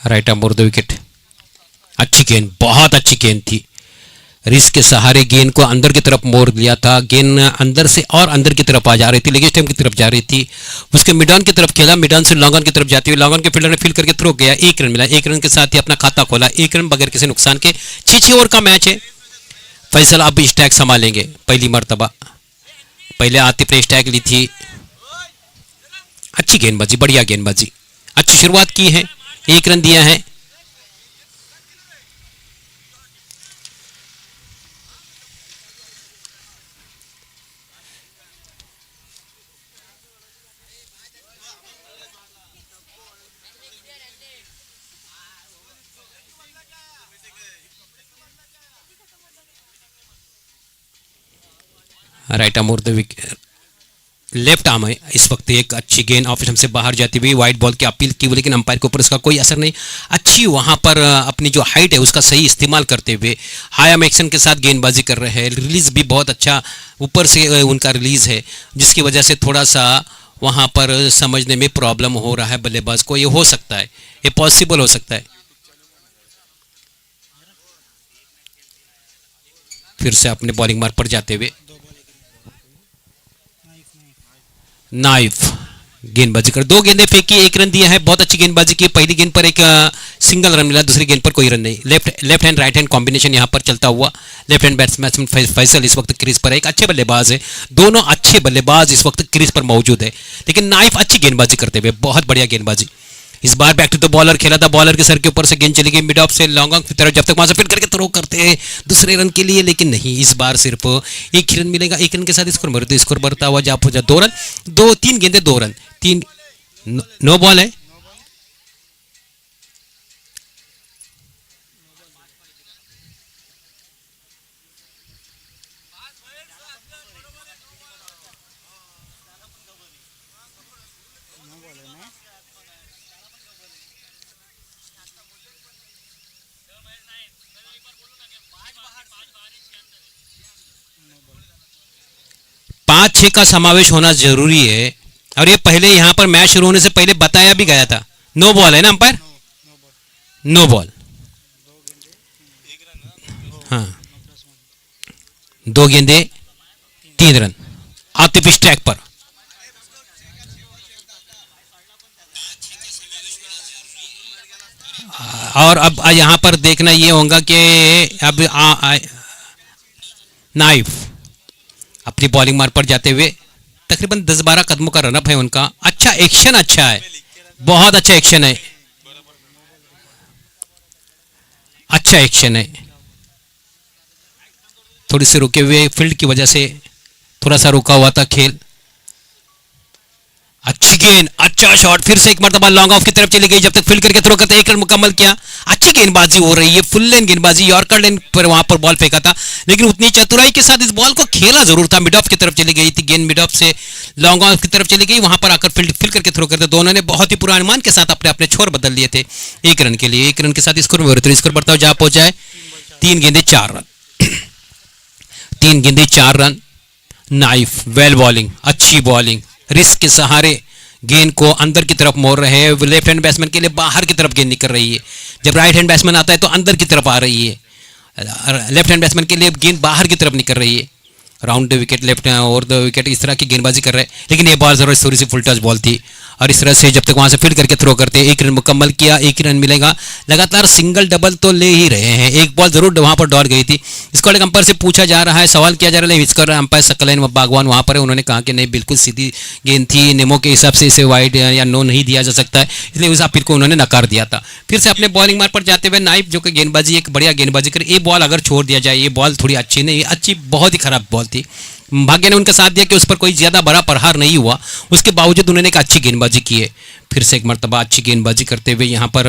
Right arm over the wicket. अच्छी गेंद, बहुत अच्छी गेंद थी। रिस्क के सहारे गेंद को अंदर की तरफ मोड़ लिया था। गेंद अंदर से और अंदर की तरफ आ जा रही थी, लेग स्टंप की तरफ जा रही थी। उसके मिड ऑन की तरफ खेला, मिड ऑन से लॉन्ग ऑन की तरफ जाती हुई लॉन्ग ऑन के फील्डर ने फील्ड करके थ्रो गया। 1 रन मिला। 1 रन के साथ ही अपना खाता खोला। 1 रन बगैर किसी नुकसान के। 6 ओवर का मैच है। फैसल अब स्टैक संभालेंगे पहली मर्तबा। पहले आतिफ ने स्टैक ली थी। अच्छी गेंदबाजी, बढ़िया गेंदबाजी, अच्छी शुरुआत की है। 1 रन दिया है। Right arm over the wicket, left arm है इस वक्त। एक अच्छी गेंद ऑफ स्टंप से बाहर जाती हुई वाइड बॉल की अपील की, लेकिन अंपायर के ऊपर उसका कोई असर नहीं। अच्छी वहां पर अपनी जो हाइट है उसका सही इस्तेमाल करते हुए हाई आर्म एक्शन के साथ गेंदबाजी कर रहे हैं। रिलीज भी बहुत अच्छा ऊपर से उनका रिलीज है, जिसकी वजह से थोड़ा सा वहां पर समझने में प्रॉब्लम हो रहा है बल्लेबाज को। ये हो सकता है, ये पॉसिबल हो सकता है। फिर से अपने बॉलिंग मार्क पर जाते हुए नाइफ गेंदबाजी कर 2 गेंदें फेंकी, 1 रन दिया है। बहुत अच्छी गेंदबाजी की। पहली गेंद पर एक सिंगल रन मिला, दूसरी गेंद पर कोई रन नहीं। Left hand right hand combination यहां पर चलता हुआ। लेफ्ट हैंड बैट्समैन फैसल इस वक्त क्रीज पर है। एक अच्छे बल्लेबाज है, दोनों अच्छे बल्लेबाज इस वक्त क्रीज पर मौजूद है। लेकिन नाइफ अच्छी गेंदबाजी करते हुए, बहुत बढ़िया गेंदबाजी। इस बार बैक टू द बॉलर खेला था। बॉलर के सर के ऊपर से गेंद चली गई मिड ऑफ से लॉन्ग ऑन की तरफ, जब तक वहां से फिट करके थ्रो करते हैं दूसरे रन के लिए, लेकिन नहीं, इस बार सिर्फ 1 ही रन मिलेगा। 1 रन के साथ स्कोर बढ़ता हुआ जा 2 रन, 3 गेंदे 2 रन, 3 नो बॉल है। पांच छह का समावेश होना जरूरी है, और ये पहले यहां पर मैच शुरू होने से पहले बताया भी गया था। नो बॉल है ना अंपायर? No ball. हाँ, 2 गेंदे 3 रन। आतिफ स्ट्राइक पर। और अब यहां पर देखना ये होगा कि अब नाइफ अपनी बॉलिंग मार्क पर जाते हुए तकरीबन 10-12 कदमों का रनअप है उनका। अच्छा एक्शन, अच्छा है, बहुत अच्छा एक्शन है, अच्छा एक्शन है। थोड़ी सी रुके हुए फील्ड की वजह से थोड़ा सा रुका हुआ था खेल। अच्छी गेंद, अच्छा शॉट, फिर से एक मरतबा लॉन्ग ऑफ की तरफ चली गई, जब तक फील्ड करके थ्रो करते 1 रन मुकम्मल किया। अच्छी गेंदबाजी हो रही है, फुल लेन गेंदबाजी, यॉर्कर लेन पर वहां पर बॉल फेंका था, लेकिन उतनी चतुराई के साथ इस बॉल को खेला जरूर था। मिड ऑफ की तरफ चली गई थी गेंद, मिड ऑफ से लॉन्ग ऑफ की तरफ चली गई, वहां पर आकर फील्ड करके थ्रो करते दोनों ने बहुत ही पूर्वानुमान के साथ अपने अपने छोर बदल लिए थे 1 रन के लिए। 1 रन के साथ स्कोर बढ़ता हुआ जा पहुंचा है 3 गेंदे 4 रन। 3 गेंदे 4 रन। नाइफ वेल बॉलिंग, अच्छी बॉलिंग, रिस्क के सहारे गेंद को अंदर की तरफ मोड़ रहे हैं। लेफ्ट हैंड बैट्समैन के लिए बाहर की तरफ गेंद निकल रही है, जब राइट हैंड बैट्समैन आता है तो अंदर की तरफ आ रही है। लेफ्ट हैंड बैट्समैन के लिए गेंद बाहर की तरफ निकल रही है। Round the wicket, left over the wicket, इस तरह की गेंदबाजी कर रहे हैं, लेकिन ये बॉल जरूर थोड़ी सी फुल टच बॉल थी, और इस तरह से जब तक वहां से फील्ड करके थ्रो करते 1 रन मुकम्मल किया। 1 रन मिलेगा। लगातार सिंगल डबल तो ले ही रहे हैं। एक बॉल जरूर वहां पर डॉट गई थी। इसको लेकर अंपायर से पूछा जा रहा है, सवाल किया जा रहा है, विस्कर अंपायर सकलैन बागवान वहां पर है, उन्होंने कहा कि नहीं, बिल्कुल सीधी गेंद थी, नेमो के हिसाब से इसे वाइड या नो नहीं दिया जा सकता है, इसलिए उस अपील को उन्होंने नकार दिया था। फिर से अपने बॉलिंग मार्क पर जाते हुए नाइफ, जो कि गेंदबाजी एक बढ़िया गेंदबाजी करे, ये बॉल अगर छोड़ दिया जाए, ये बॉल थोड़ी अच्छी नहीं, अच्छी बहुत ही खराब बॉल थी। भाग्य ने उनका साथ दिया कि उस पर कोई ज्यादा बड़ा प्रहार नहीं हुआ, उसके बावजूद उन्होंने एक अच्छी गेंदबाजी की है। फिर से एक मरतबा अच्छी गेंदबाजी करते हुए यहाँ पर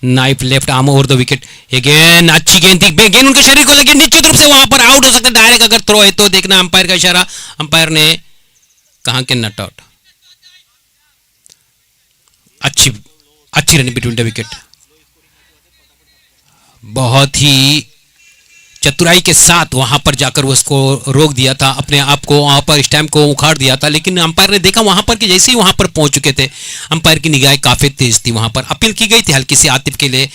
knife left arm over the wicket, again अच्छी गेंद थी, गेंद उनके शरीर को लगी, निश्चित रूप से वहां पर आउट हो सकता है डायरेक्ट अगर थ्रो है तो। देखना अंपायर का इशारा, अंपायर ने कहा कि नॉट आउट। अच्छी रन बिटवीन द विकेट, बहुत ही चतुराई के साथ वहां पर जाकर उसको रोक दिया था, अपने आप को वहां पर स्टैम्प को उखाड़ दिया था। लेकिन अंपायर ने देखा वहां पर कि जैसे ही वहां पर पहुंच चुके थे, अंपायर की निगाहें काफ़ी तेज थी। वहां पर अपील की गई थी हल्की सी आतिफ के लिए,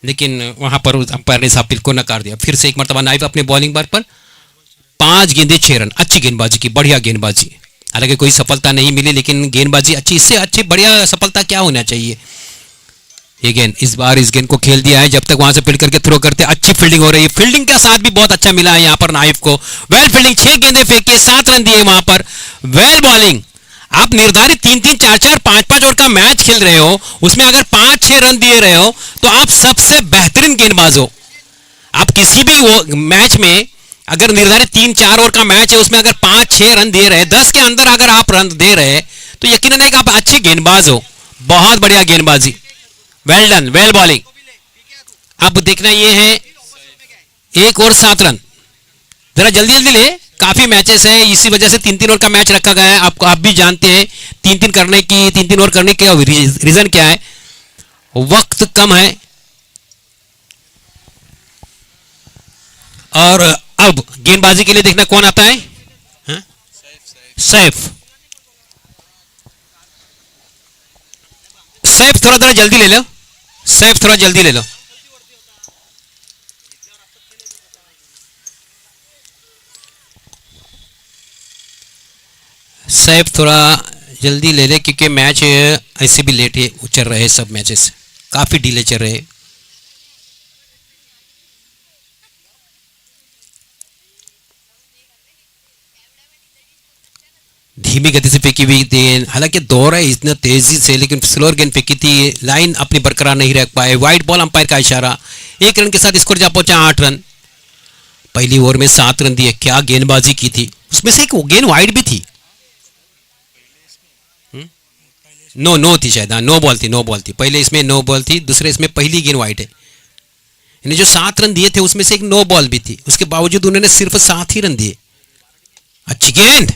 लेकिन वहां पर अंपायर ने इस अपील को नकार दिया। फिर से एक मरतबा नाइफ अपने बॉलिंग बार पर 5 गेंदे 6 रन। अच्छी गेंदबाजी की, बढ़िया गेंदबाजी। हालांकि कोई सफलता नहीं मिली, लेकिन गेंदबाजी अच्छी, इससे अच्छी बढ़िया सफलता क्या होना चाहिए। ये गेंद, इस बार इस गेंद को खेल दिया है, जब तक वहां से फील्ड करके थ्रो करते। अच्छी फील्डिंग हो रही है, फील्डिंग का साथ भी बहुत अच्छा मिला है यहाँ पर नाइफ को। वेल फील्डिंग, 6 गेंदे फेंकी, 7 रन दिए वहां पर। Well bowling. आप निर्धारित 3-3, 4-4, 5-5 ओवर का मैच खेल रहे हो, उसमें अगर 5-6 रन दिए रहे हो तो आप सबसे बेहतरीन गेंदबाज हो। आप किसी भी मैच में अगर निर्धारित 3-4 ओवर का मैच है, उसमें अगर 5-6 रन दे रहे, 10 के अंदर अगर आप रन दे रहे, तो यकीनन है कि आप अच्छे गेंदबाज हो। बहुत बढ़िया गेंदबाजी, वेल डन, वेल बॉलिंग। अब देखना ये है 1 ओवर 7 रन। जरा जल्दी जल्दी ले, काफी मैचेस है, इसी वजह से 3-3 ओवर का मैच रखा गया है। आपको आप भी जानते हैं 3-3 ओवर करने के रीजन क्या है, वक्त कम है। और अब गेंदबाजी के लिए देखना कौन आता है, हा? सैफ। सैफ थोड़ा थोड़ा जल्दी ले लो, सैफ थोड़ा जल्दी ले लो। सैफ थोड़ा जल्दी ले ले, क्योंकि मैच ऐसे भी लेट है चल रहे हैं, सब मैचेस काफी डिले चल रहे हैं। धीमी गति से फेंकी हुई गेंद, हालांकि दौड़ है इतना तेजी से, लेकिन स्लोअर गेंद फेंकी थी, लाइन अपनी बरकरार नहीं रख पाए। वाइड बॉल, अंपायर का इशारा। 1 रन के साथ स्कोर जा पहुंचा 8 रन। पहली ओवर में 7 रन दिए, क्या गेंदबाजी की थी। उसमें से एक गेंद वाइड भी थी, नो थी शायद, नो बॉल थी, नो बॉल थी। पहले इसमें नो बॉल थी, दूसरे इसमें पहली गेंद वाइड है। इन्हें जो 7 रन दिए थे उसमें से एक नो बॉल भी थी, उसके बावजूद उन्होंने सिर्फ 7 ही रन दिए। अच्छी गेंद,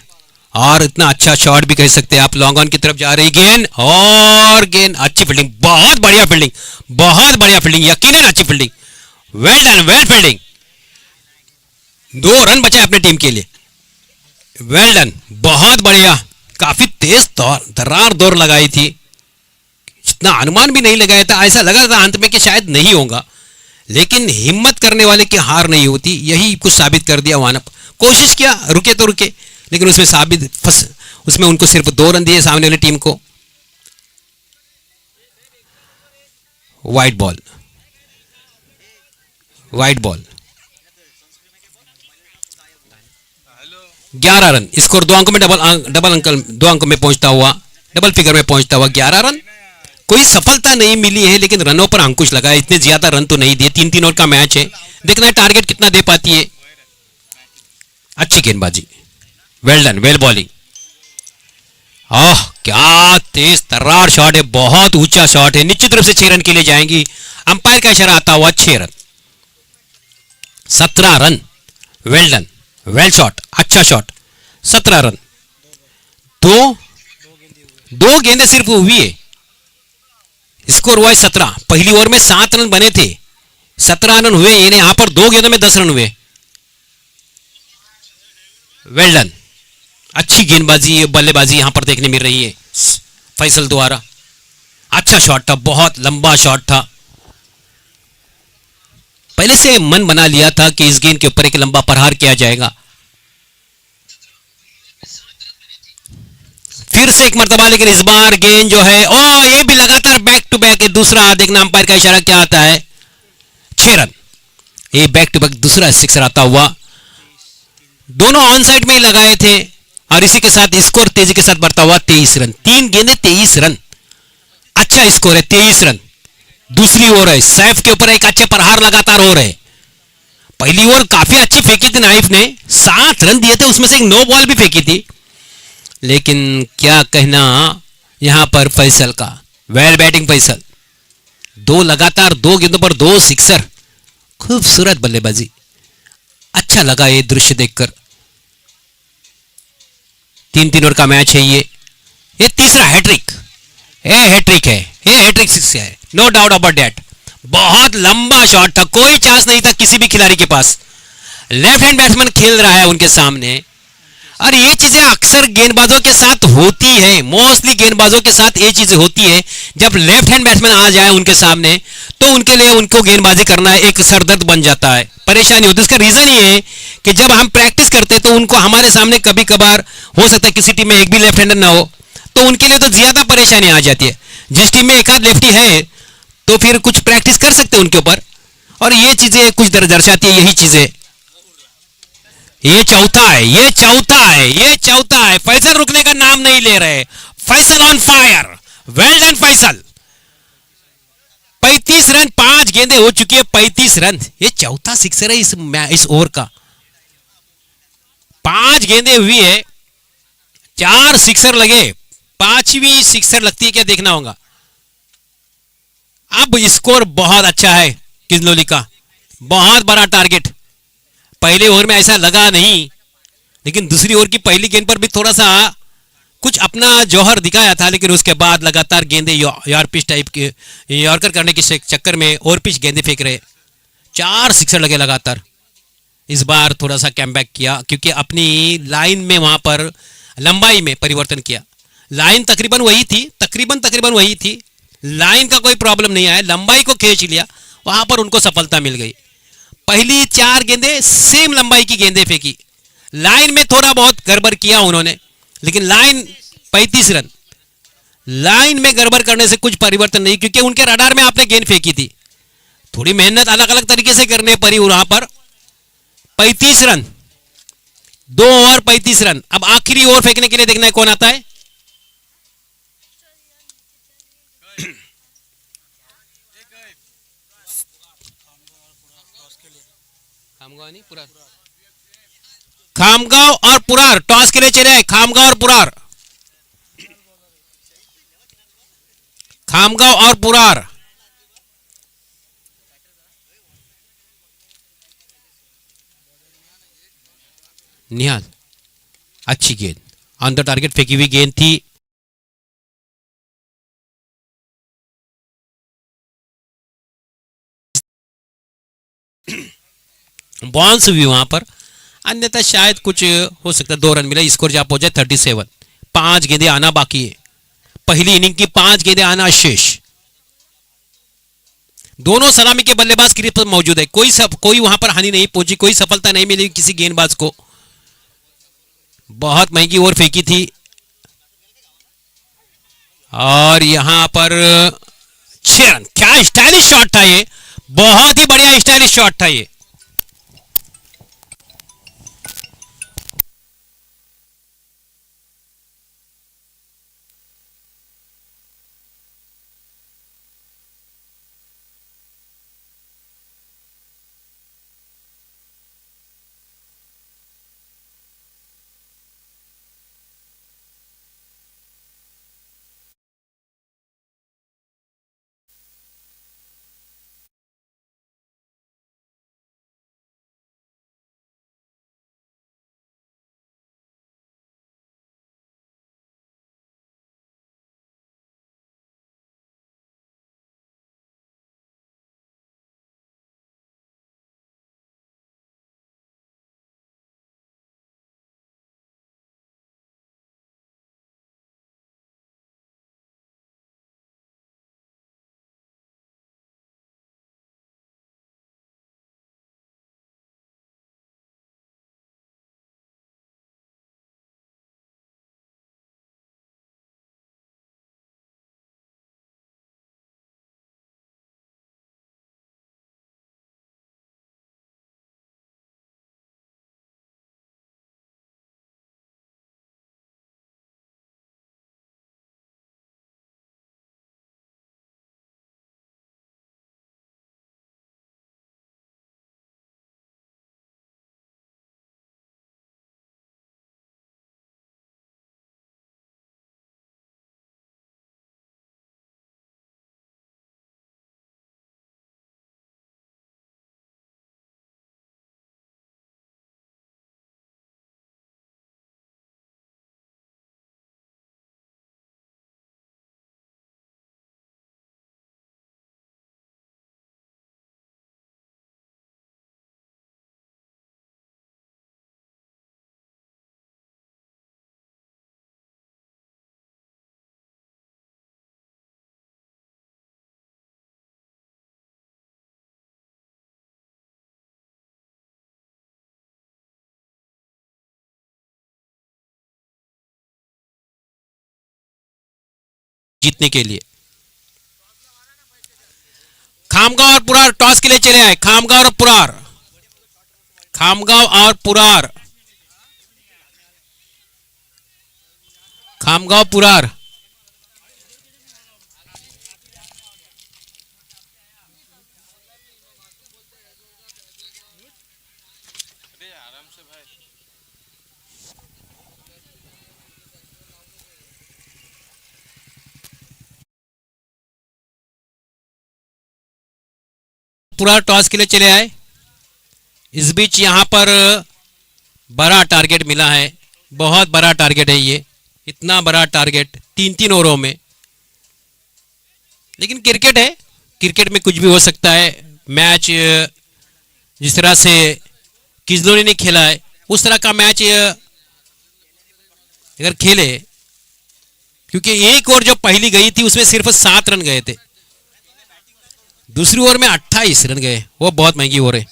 और इतना अच्छा शॉट भी कह सकते हैं आप। लॉन्ग ऑन की तरफ जा रही गेंद, और गेंद, अच्छी फील्डिंग, बहुत बढ़िया फील्डिंग, बहुत बढ़िया फील्डिंग, यकीनन अच्छी fielding. Well done, well fielding. 2 run बचे अपने टीम के लिए। वेल डन, बहुत बढ़िया। काफी तेज दर्रार दौड़ लगाई थी, जितना अनुमान भी नहीं लगाया था। ऐसा लगा था अंत में कि शायद नहीं होगा, लेकिन हिम्मत करने वाले की हार नहीं होती, यही कुछ साबित कर दिया। वहां कोशिश किया, रुके तो रुके, लेकिन उसमें साबित उसमें उनको सिर्फ 2 रन दिए सामने वाली टीम को। Wide ball, wide ball, 11 run. Score 2 अंकों में डबल अंक 2 अंकों में पहुंचता हुआ, डबल फिगर में पहुंचता हुआ 11 रन। कोई सफलता नहीं मिली है, लेकिन रनों पर अंकुश लगा है। इतने ज्यादा रन तो नहीं दिए, 3-3 ओवर का मैच है, देखना है टारगेट कितना दे पाती है। अच्छी गेंदबाजी, वेल डन, वेल बॉलिंग। क्या तेज तर्रार शॉट है, बहुत ऊंचा शॉट है, निश्चित रूप से 6 रन के लिए जाएंगी। अंपायर का इशारा आता हुआ 6 run, 17 run. Well done, well shot, अच्छा शॉट। 17 रन, दो गेंदें सिर्फ हुई है, स्कोर हुआ है 17। पहली ओवर में 7 रन बने थे, 17 रन हुए, यानी यहां पर 2 गेंदों में 10 रन हुए। वेल डन, अच्छी गेंदबाजी, बल्लेबाजी यहां पर देखने मिल रही है फैसल द्वारा। अच्छा शॉट था, बहुत लंबा शॉट था। पहले से मन बना लिया था कि इस गेंद के ऊपर एक लंबा प्रहार किया जाएगा। फिर से एक मर्तबा, लेकिन इस बार गेंद जो है, ये भी लगातार बैक टू बैक है। दूसरा देखना अंपायर का इशारा क्या आता है, 6 रन। ये बैक टू बैक दूसरा सिक्सर आता हुआ, दोनों ऑन साइड में ही लगाए थे, और इसी के साथ स्कोर तेजी के साथ बढ़ता हुआ 23 रन। 3 गेंदें 23 रन, अच्छा स्कोर है 23 रन। दूसरी ओवर है, सैफ के ऊपर एक अच्छे प्रहार लगातार हो रहे। पहली ओवर काफी अच्छी फेंकी थी नाइफ ने, 7 रन दिए थे, उसमें से एक नो बॉल भी फेंकी थी। लेकिन क्या कहना यहां पर फैसल का, वेल बैटिंग फैसल। 2 लगातार 2 गेंदों पर 2 सिक्सर, खूबसूरत बल्लेबाजी, अच्छा लगा ये दृश्य देखकर। 3-3 ओवर का मैच है ये तीसरा हैट्रिक, ये हैट्रिक है, ये हैट्रिक सिक्स है, नो डाउट अबाउट दैट। बहुत लंबा शॉट था, कोई चांस नहीं था किसी भी खिलाड़ी के पास। लेफ्ट हैंड बैट्समैन खेल रहा है उनके सामने। और ये चीजें अक्सर गेंदबाजों के साथ होती है, मोस्टली गेंदबाजों के साथ ये चीजें होती है। जब लेफ्ट हैंड बैट्समैन आ जाए उनके सामने तो उनके लिए उनको गेंदबाजी करना एक सरदर्द बन जाता है, परेशानी होती है। इसका रीजन ये है कि जब हम प्रैक्टिस करते हैं तो उनको हमारे सामने कभी कभार हो सकता है किसी टीम में एक भी लेफ्ट हैंडर ना हो, तो उनके लिए तो ज्यादा परेशानी आ जाती है। जिस टीम में एक आध लेफ्टी है तो फिर कुछ प्रैक्टिस कर सकते हैं उनके ऊपर। और ये चीजें कुछ दर्शाती है यही चीजें। ये चौथा है, ये चौथा है, ये चौथा है। फैसल रुकने का नाम नहीं ले रहे। Faisal on fire. Well done Faisal. 35 run, 5 गेंदें हो चुकी है, 35 रन। ये चौथा सिक्सर है इस ओवर का। 5 गेंदें हुई है, 4 सिक्सर लगे। 5वीं सिक्सर लगती है क्या, देखना होगा। अब स्कोर बहुत अच्छा है किजलोली का, बहुत बड़ा टारगेट। पहले ओवर में ऐसा लगा नहीं, लेकिन दूसरी ओवर की पहली गेंद पर भी थोड़ा सा कुछ अपना जौहर दिखाया था, लेकिन उसके बाद लगातार गेंदे यॉर्पिच टाइप के यॉर्कर करने के चक्कर में ओवर पिच गेंदे फेंक रहे। 4 सिक्सर लगे लगातार। इस बार थोड़ा सा कैम बैक किया क्योंकि अपनी लाइन में वहां पर लंबाई में परिवर्तन किया। लाइन तकरीबन वही थी, तकरीबन वही थी। लाइन का कोई प्रॉब्लम नहीं आया, लंबाई को खींच लिया, वहां पर उनको सफलता मिल गई। पहली 4 गेंदें सेम लंबाई की गेंदें फेंकी। लाइन में थोड़ा बहुत गड़बड़ किया उन्होंने, लेकिन लाइन 35 रन। लाइन में गड़बड़ करने से कुछ परिवर्तन नहीं, क्योंकि उनके रडार में आपने गेंद फेंकी थी। थोड़ी मेहनत अलग अलग तरीके से करने पड़ी वहां पर। 35 रन, 2 ओवर 35 रन। अब आखिरी ओवर फेंकने के लिए देखना है कौन आता है। खामगांव और पुरार टॉस के लिए चले। खामगांव और पुरार, खामगांव और पुरार। निहाल, अच्छी गेंद, ऑन द टारगेट फेंकी हुई गेंद थी। बाउंस भी वहां पर, अन्यथा शायद कुछ हो सकता है। 2 रन मिला, स्कोर जब हो जाए 37। 5 गेंदें आना बाकी है। पहली इनिंग की 5 गेंदें आना शेष। दोनों सलामी के बल्लेबाज क्रीज पर मौजूद है। कोई वहां पर हानि नहीं पहुंची, कोई सफलता नहीं मिली किसी गेंदबाज को। बहुत महंगी ओवर फेंकी थी। और यहां पर 6 रन। क्या स्टाइलिश शॉट था ये, बहुत ही बढ़िया स्टाइलिश शॉट था ये। जीतने के लिए। खामगांव और पुरार टॉस के लिए चले आए। खामगांव और पुरार, खामगांव और पुरार, खामगांव पुरार। पुरार टॉस के लिए चले आए। इस बीच यहां पर बड़ा टारगेट मिला है, बहुत बड़ा टारगेट है ये, इतना बड़ा टारगेट 3-3 ओवरों में। लेकिन क्रिकेट है, क्रिकेट में कुछ भी हो सकता है। मैच जिस तरह से किजलोरी ने खेला है उस तरह का मैच अगर खेले, क्योंकि एक ओवर जो पहली गई थी उसमें सिर्फ 7 रन गए थे, दूसरी ओवर में 28 रन गए, वो बहुत महंगी ओवर है।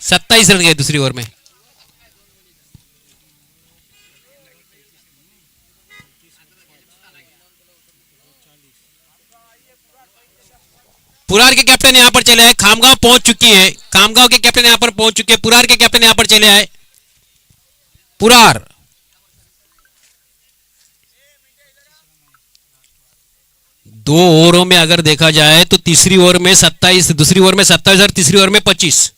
27 रन गए दूसरी ओवर में। पुरार के कैप्टन यहां पर चले आए। खामगांव पहुंच चुकी है, खामगांव के कैप्टन यहां पर पहुंच चुके हैं। पुरार के कैप्टन यहां पर चले आए। पुरार 2 ओवरों में अगर देखा जाए तो तीसरी ओवर में 27, दूसरी ओवर में 27 और तीसरी ओवर में 25।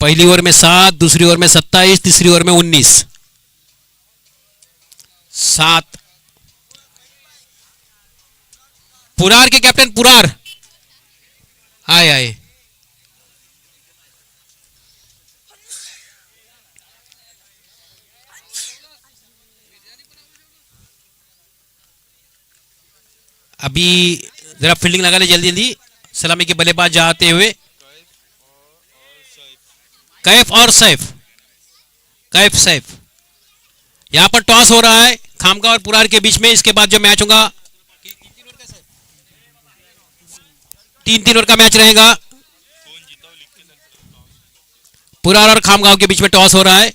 पहली ओवर में 7, दूसरी ओवर में 27, तीसरी ओवर में 19। 7 पुरार के कैप्टन पुरार आए आए। अभी जरा फील्डिंग लगा ले जल्दी जल्दी। सलामी के बल्लेबाज जाते हुए कैफ और सैफ, कैफ सैफ। यहां पर टॉस हो रहा है खामगांव और पुरार के बीच में। इसके बाद जो मैच होगा 3-3 ओवर का मैच रहेगा। पुरार और खामगांव के बीच में टॉस हो रहा है।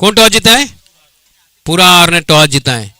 कौन टॉस जीता है? पुरार ने टॉस जीता है।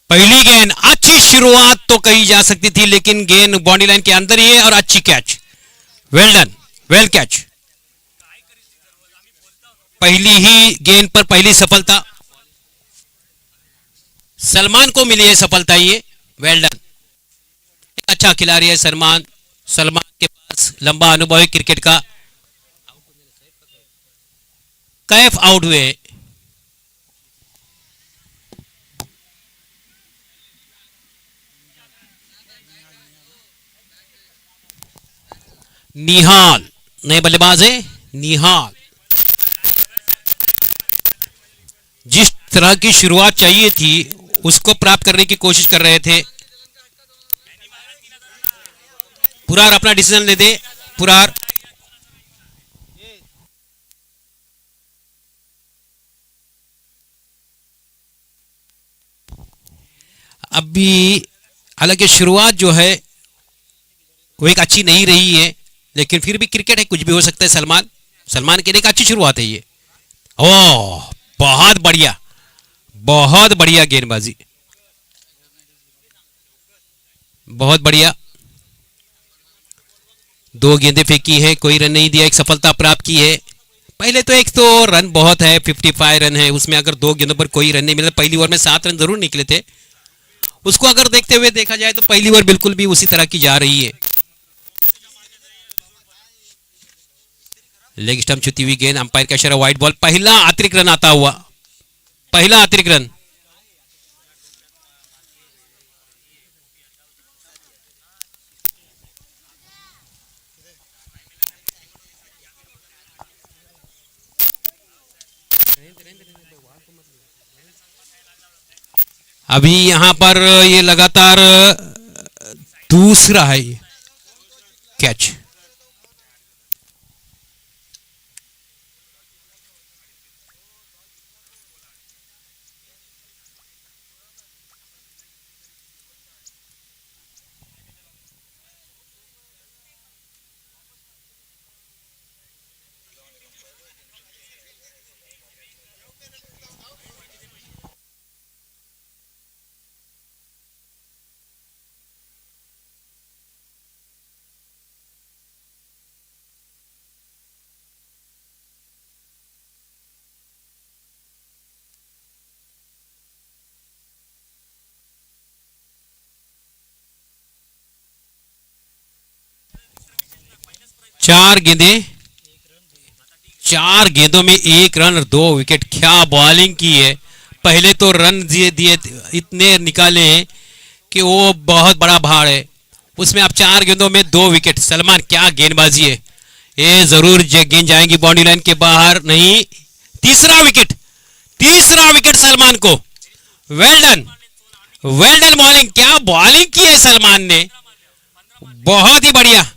पहली गेंद, अच्छी शुरुआत तो कही जा सकती थी, लेकिन गेंद बाउंड्री लाइन के अंदर ही है और अच्छी catch. Well done, well catch. पहली ही गेंद पर पहली सफलता सलमान को मिली है, सफलता ये। वेल डन, अच्छा खिलाड़ी है सलमान। सलमान के पास लंबा अनुभव है क्रिकेट का। कैफ आउट हुए। निहाल नए बल्लेबाज है। निहाल जिस तरह की शुरुआत चाहिए थी उसको प्राप्त करने की कोशिश कर रहे थे। पुरार अपना डिसीजन ले दे। पुरार। अभी हालांकि शुरुआत जो है वो एक अच्छी नहीं रही है, लेकिन फिर भी क्रिकेट है, कुछ भी हो सकता है। सलमान, सलमान के लिए एक अच्छी शुरुआत है ये। ओह, बहुत बढ़िया, बहुत बढ़िया गेंदबाजी, बहुत बढ़िया। दो गेंदें फेंकी है, कोई रन नहीं दिया, एक सफलता प्राप्त की है। पहले तो एक तो रन बहुत है, 55 रन है, उसमें अगर दो गेंदों पर कोई रन नहीं मिला, पहली ओवर में 7 रन जरूर निकले थे। उसको अगर देखते हुए देखा जाए तो पहली ओवर बिल्कुल भी उसी तरह की जा रही है। लेग स्टंप छूती हुई गेंद, अंपायर का इशारा, व्हाइट बॉल, पहला अतिरिक्त रन आता हुआ, पहला अतिरिक्त रन। अभी यहां पर ये लगातार दूसरा है कैच। 4 गेंदें, 4 गेंदों में 1 रन और 2 विकेट। क्या बॉलिंग की है! पहले तो रन दिए दिए इतने निकाले हैं कि वो बहुत बड़ा भार है, उसमें अब 4 गेंदों में 2 विकेट। सलमान, क्या गेंदबाजी है! ये जरूर गेंद जाएंगी बाउंड्री लाइन के बाहर, नहीं। तीसरा विकेट, तीसरा विकेट सलमान को। Well done, well done bowling, क्या बॉलिंग की है सलमान ने, बहुत ही बढ़िया।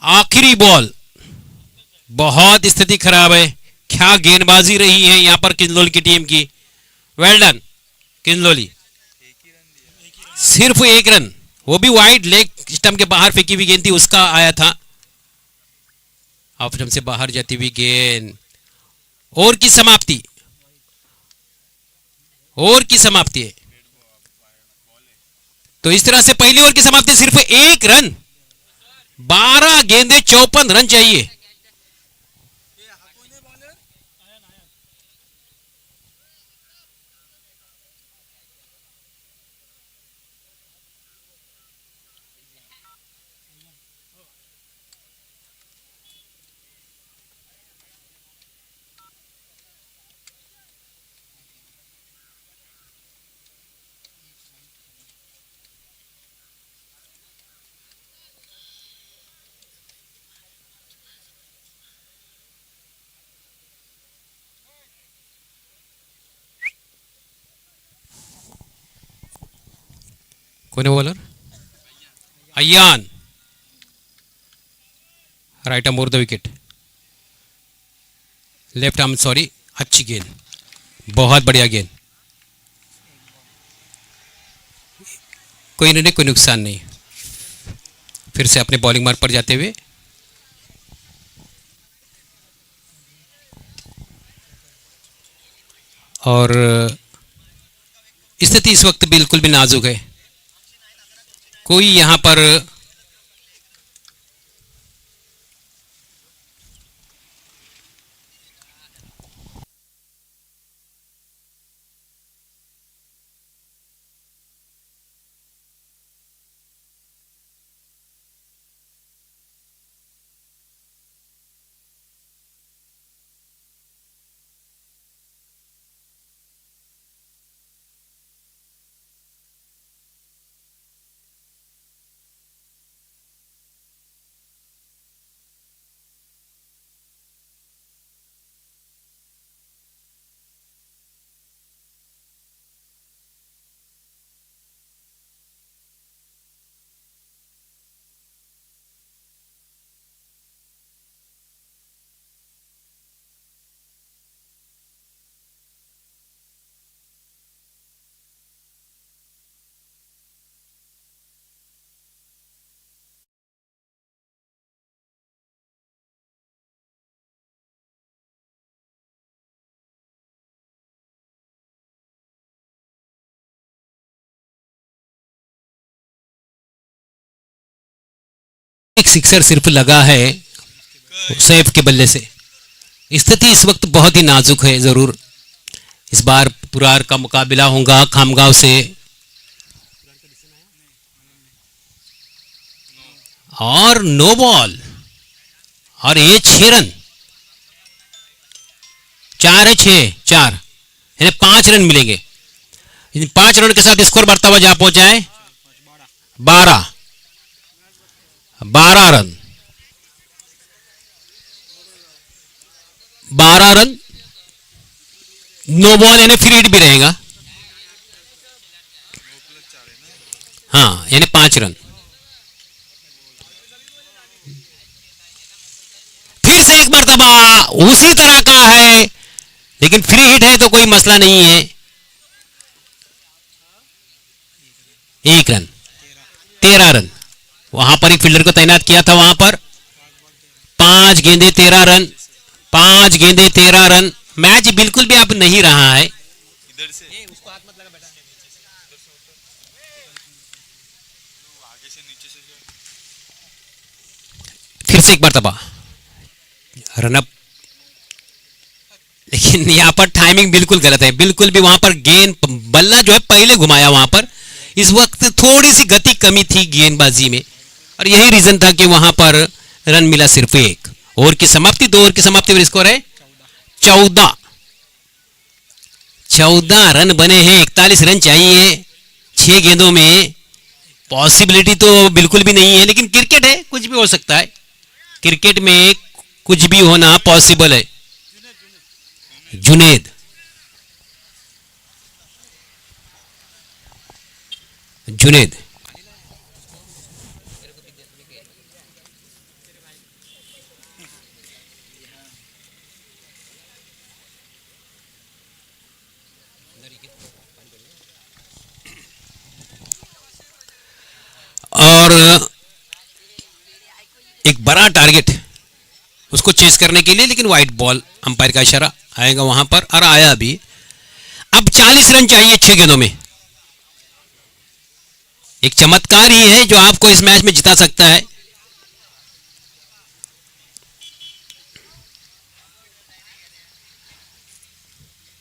आखिरी बॉल, बहुत स्थिति खराब है। क्या गेंदबाजी रही है यहां पर किंजलोली की टीम की। वेल डन किंजलोली, सिर्फ 1 रन, वो भी वाइड लेग स्टंप के बाहर फेंकी हुई गेंद थी, उसका आया था। ऑफ स्टंप से बाहर जाती हुई गेंद। ओवर की समाप्ति, ओवर की समाप्ति है। तो इस तरह से पहली ओवर की समाप्ति, सिर्फ 1 रन, 12 गेंदें, 54 रन चाहिए। कौन है bowler? Ayaan, right arm over the wicket, left arm sorry. अच्छी गेंद, बहुत बढ़िया गेंद, कोई नहीं, कोई नुकसान नहीं। फिर से अपने बॉलिंग मार्ग पर जाते हुए और स्थिति इस वक्त बिल्कुल भी नाजुक है। कोई यहां पर एक सिक्सर सिर्फ लगा है सैफ के बल्ले से। स्थिति इस वक्त बहुत ही नाजुक है। जरूर इस बार पुरार का मुकाबला होगा खामगांव से, और नो बॉल, और ये 6 रन, 4 है 6, 4 यानी 5 रन मिलेंगे। इन 5 रन के साथ स्कोर बढ़ता हुआ जहां पहुंचा है 12 रन, 12 रन, नो बॉल यानी फ्री हिट भी रहेगा। हाँ यानी 5 रन। फिर से एक मरतबा उसी तरह का है, लेकिन फ्री हिट है तो कोई मसला नहीं है। 1 रन, 13 रन। वहां पर एक फील्डर को तैनात किया था। वहां पर 5 गेंदे 13 रन, 5 गेंदे 13 रन। मैच बिल्कुल भी अब नहीं रहा है। फिर से एक बार तबाह रनअप, लेकिन यहां पर टाइमिंग बिल्कुल गलत है। बिल्कुल भी वहां पर गेंद बल्ला जो है पहले घुमाया। वहां पर इस वक्त थोड़ी सी गति कमी थी गेंदबाजी में, और यही रीजन था कि वहां पर रन मिला सिर्फ 1। ओवर की समाप्ति, 2 ओवर की समाप्ति पर स्कोर है 14। 14 रन बने हैं। 41 रन चाहिए 6 गेंदों में। पॉसिबिलिटी तो बिल्कुल भी नहीं है, लेकिन क्रिकेट है, कुछ भी हो सकता है। क्रिकेट में कुछ भी होना पॉसिबल है। जुनेद, जुनेद और एक बड़ा टारगेट उसको चेस करने के लिए, लेकिन वाइट बॉल, अंपायर का इशारा आएगा वहां पर, और आया भी। अब 40 रन चाहिए 6 गेंदों में। एक चमत्कार ही है जो आपको इस मैच में जिता सकता है।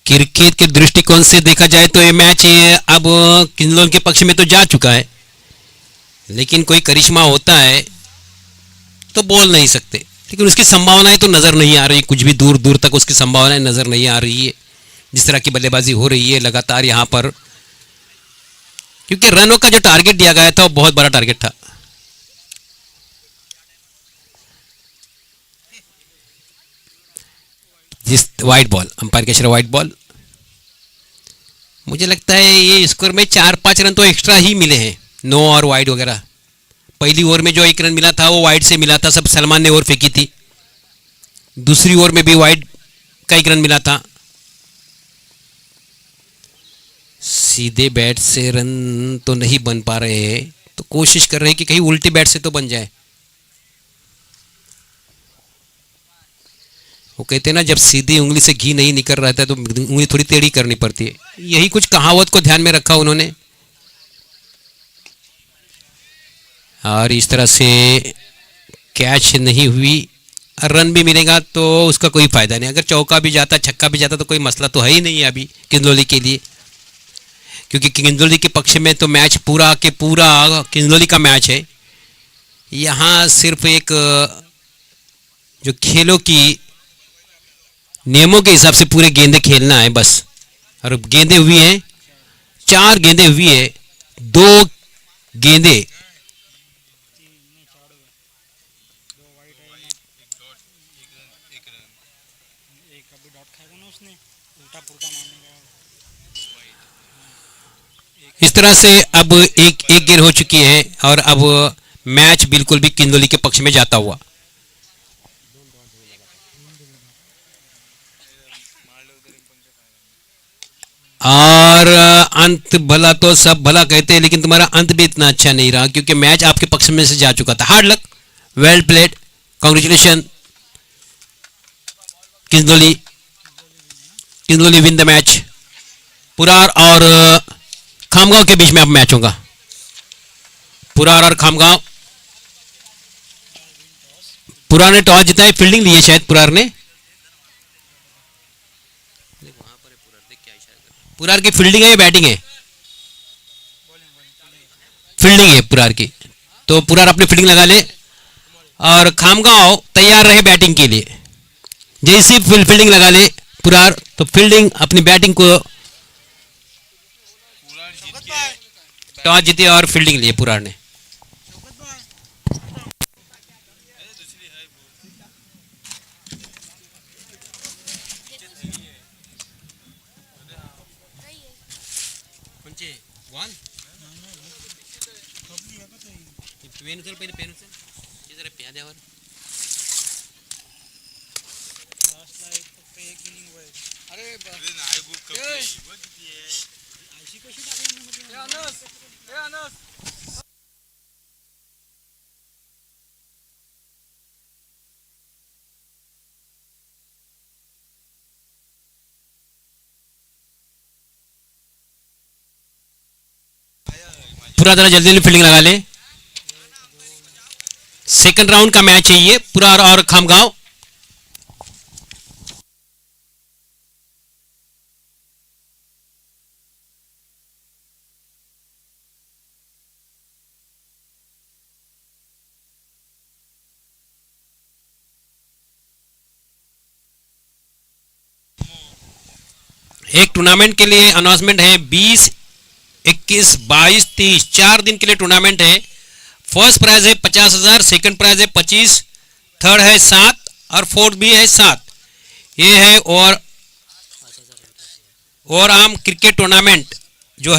क्रिकेट के दृष्टिकोण से देखा जाए तो ये मैच अब किंजलोल के पक्ष में तो जा चुका है, लेकिन कोई करिश्मा होता है तो बोल नहीं सकते। लेकिन उसकी संभावनाएं तो नजर नहीं आ रही, कुछ भी दूर दूर तक उसकी संभावनाएं नजर नहीं आ रही है। जिस तरह की बल्लेबाजी हो रही है लगातार यहां पर, क्योंकि रनों का जो टारगेट दिया गया था वो बहुत बड़ा टारगेट था। जिस वाइट बॉल, अंपायर के इशारा वाइट बॉल। मुझे लगता है ये स्कोर में 4-5 रन तो एक्स्ट्रा ही मिले हैं, नो और वाइड वगैरह। पहली ओवर में जो 1 रन मिला था वो वाइड से मिला था, सब सलमान ने ओवर फेंकी थी। दूसरी ओवर में भी वाइड का 1 रन मिला था। सीधे बैट से रन तो नहीं बन पा रहे हैं, तो कोशिश कर रहे हैं कि कहीं उल्टे बैट से तो बन जाए। वो कहते हैं ना, जब सीधी उंगली से घी नहीं निकल रहा था तो उंगली थोड़ी टेढ़ी करनी पड़ती है। यही कुछ कहावत को ध्यान में रखा उन्होंने, और इस तरह से कैच नहीं हुई। रन भी मिलेगा तो उसका कोई फायदा नहीं। अगर चौका भी जाता, छक्का भी जाता तो कोई मसला तो है ही नहीं है अभी किंजलोली के लिए, क्योंकि किंजलोली के पक्ष में तो मैच पूरा के पूरा किंजलोली का मैच है। यहाँ सिर्फ एक जो खेलों की नियमों के हिसाब से पूरे गेंदे खेलना है बस। और गेंदे हुई हैं, 4 गेंदे हुई है, 2 गेंदे इस तरह से अब एक गेंद हो चुकी है, और अब मैच बिल्कुल भी किंजलोली के पक्ष में जाता हुआ। और अंत भला तो सब भला कहते हैं, लेकिन तुम्हारा अंत भी इतना अच्छा नहीं रहा, क्योंकि मैच आपके पक्ष में से जा चुका था। Hard luck, well played, congratulation Kinjaloli. Kinjaloli win the match. Purar और खामगांव के बीच में अब मैच होगा। पुरार और खामगांव, पुरार ने टॉस जीता है, फील्डिंग ली है शायद पुरार ने। पुरार की फील्डिंग है या बैटिंग है? फील्डिंग है पुरार की, तो पुरार अपनी फील्डिंग लगा ले। और खामगांव तैयार रहे बैटिंग के लिए। जैसी फील्डिंग लगा ले पुरार, तो फील्डिंग अपनी बैटिंग को टॉस जीती और फील्डिंग ली पुरार ने। पूरा जरा जल्दी जल्दी फील्डिंग लगा ले। सेकंड राउंड का मैच है ये, पूरा और खामगांव। एक टूर्नामेंट के लिए अनाउंसमेंट है, 20, 21, 22, 30 4 दिन के लिए टूर्नामेंट है। फर्स्ट प्राइज है 50,000, सेकंड प्राइज है 25, थर्ड है 7 और फोर्थ भी है 7। ये है और आम क्रिकेट टूर्नामेंट